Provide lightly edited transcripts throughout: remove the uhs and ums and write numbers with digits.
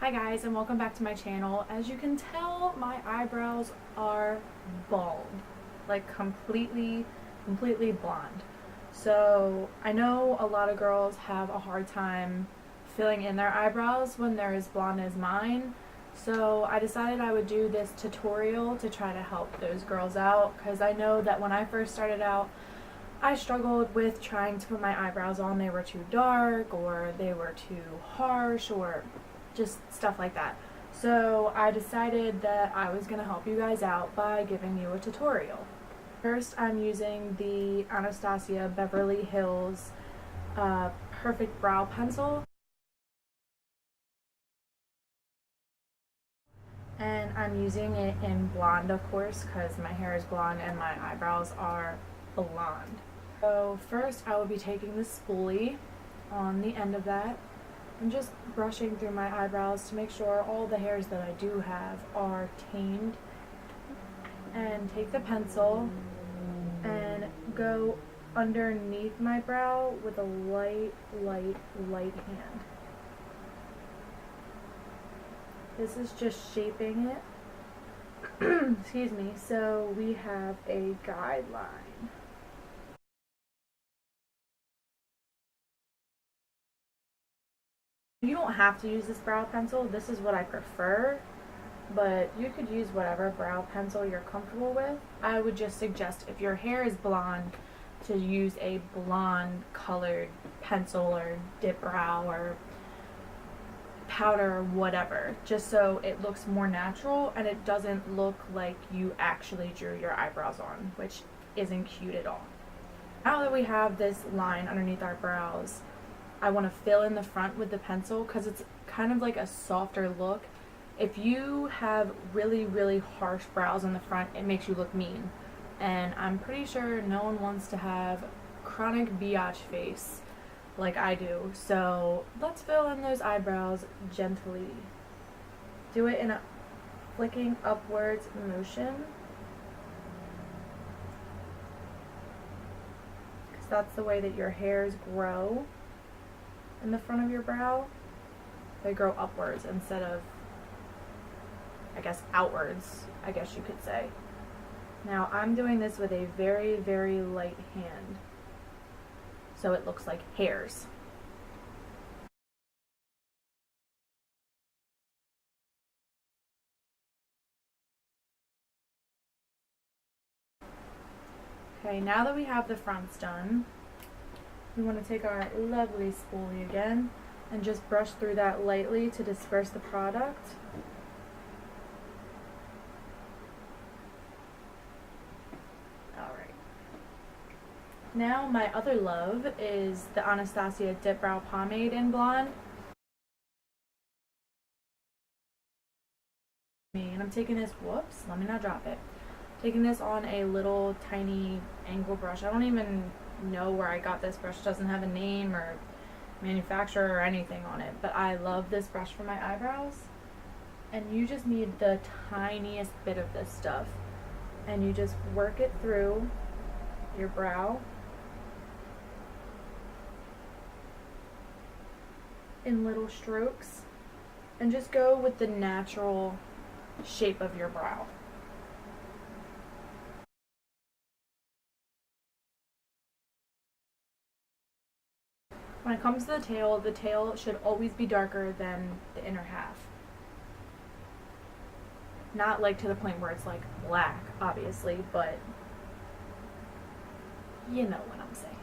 Hi guys, and welcome back to my channel. As you can tell, my eyebrows are bald, like completely blonde. So I know a lot of girls have a hard time filling in their eyebrows when they're as blonde as mine. So I decided I would do this tutorial to try to help those girls out, because I know that when I first started out, I struggled with trying to put my eyebrows on. They were too dark, or they were too harsh, or just stuff like that. So I decided that I was going to help you guys out by giving you a tutorial. First, I'm using the Anastasia Beverly Hills Perfect Brow Pencil. And I'm using it in blonde, of course, because my hair is blonde and my eyebrows are blonde. So first I will be taking the spoolie on the end of that and just brushing through my eyebrows to make sure all the hairs that I do have are tamed, and take the pencil and go underneath my brow with a light hand. This is just shaping it. Excuse me. So we have a guideline. You don't have to use this brow pencil. This is what I prefer, but you could use whatever brow pencil you're comfortable with. I would just suggest, if your hair is blonde, to use a blonde colored pencil or dip brow or powder or whatever, just so it looks more natural and it doesn't look like you actually drew your eyebrows on, which isn't cute at all. Now that we have this line underneath our brows, I want to fill in the front with the pencil because it's kind of like a softer look. If you have really harsh brows on the front, it makes you look mean, and I'm pretty sure no one wants to have chronic biatch face like I do. So let's fill in those eyebrows gently. Do it in a flicking upwards motion, because that's the way that your hairs grow in the front of your brow. They grow upwards instead of, I guess, outwards, I guess you could say. Now I'm doing this with a very light hand, so it looks like hairs. Okay, now that we have the fronts done, we want to take our lovely spoolie again and just brush through that lightly to disperse the product. Alright. Now my other love is the Anastasia Dip Brow Pomade in blonde. And I'm taking this, whoops, let me not drop it. Taking this on a little tiny angle brush. I don't even know where I got this brush. It doesn't have a name or manufacturer or anything on it, but I love this brush for my eyebrows. And you just need the tiniest bit of this stuff, and you just work it through your brow in little strokes, and just go with the natural shape of your brow. When it comes to the tail should always be darker than the inner half. Not like to the point where it's like black, obviously, but you know what I'm saying.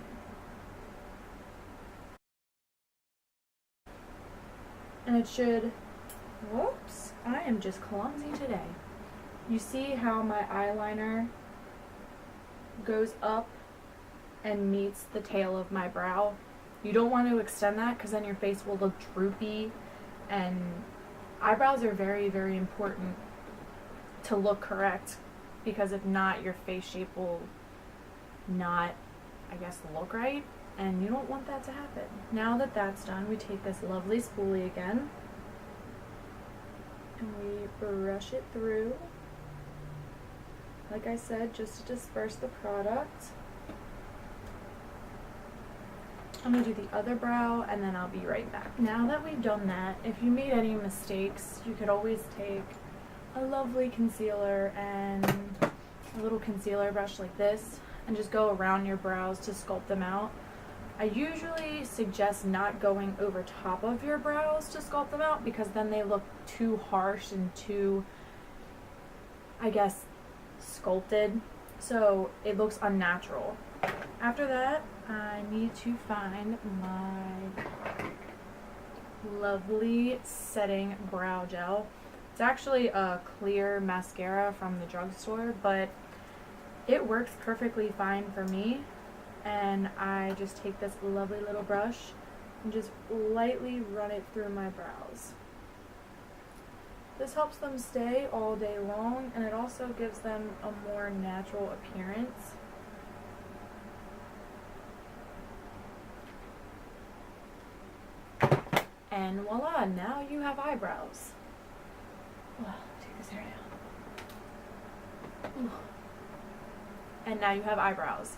And it should, whoops, I am just clumsy today. You see how my eyeliner goes up and meets the tail of my brow? You don't want to extend that because then your face will look droopy, and eyebrows are very important to look correct, because if not, your face shape will not, I guess, look right, and you don't want that to happen. Now that that's done, we take this lovely spoolie again and we brush it through, like I said, just to disperse the product. I'm going to do the other brow and then I'll be right back. Now that we've done that, if you made any mistakes, you could always take a lovely concealer and a little concealer brush like this and just go around your brows to sculpt them out. I usually suggest not going over top of your brows to sculpt them out because then they look too harsh and too, I guess, sculpted. So it looks unnatural. After that, I need to find my lovely setting brow gel. It's actually a clear mascara from the drugstore, but it works perfectly fine for me. And I just take this lovely little brush and just lightly run it through my brows. This helps them stay all day long, and it also gives them a more natural appearance. And voila, now you have eyebrows. Oh, take this hair down. And now you have eyebrows.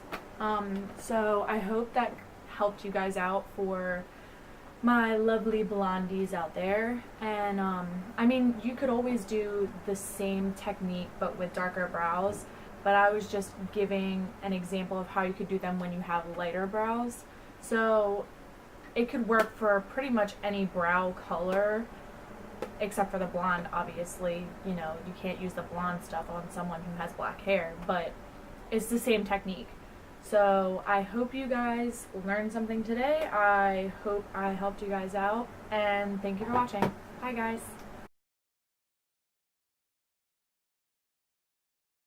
So I hope that helped you guys out for my lovely blondies out there. And I mean, you could always do the same technique but with darker brows, but I was just giving an example of how you could do them when you have lighter brows. So it could work for pretty much any brow color except for the blonde. Obviously, you know, you can't use the blonde stuff on someone who has black hair, but it's the same technique. So I hope you guys learned something today. I hope I helped you guys out, and thank you for watching. Bye guys.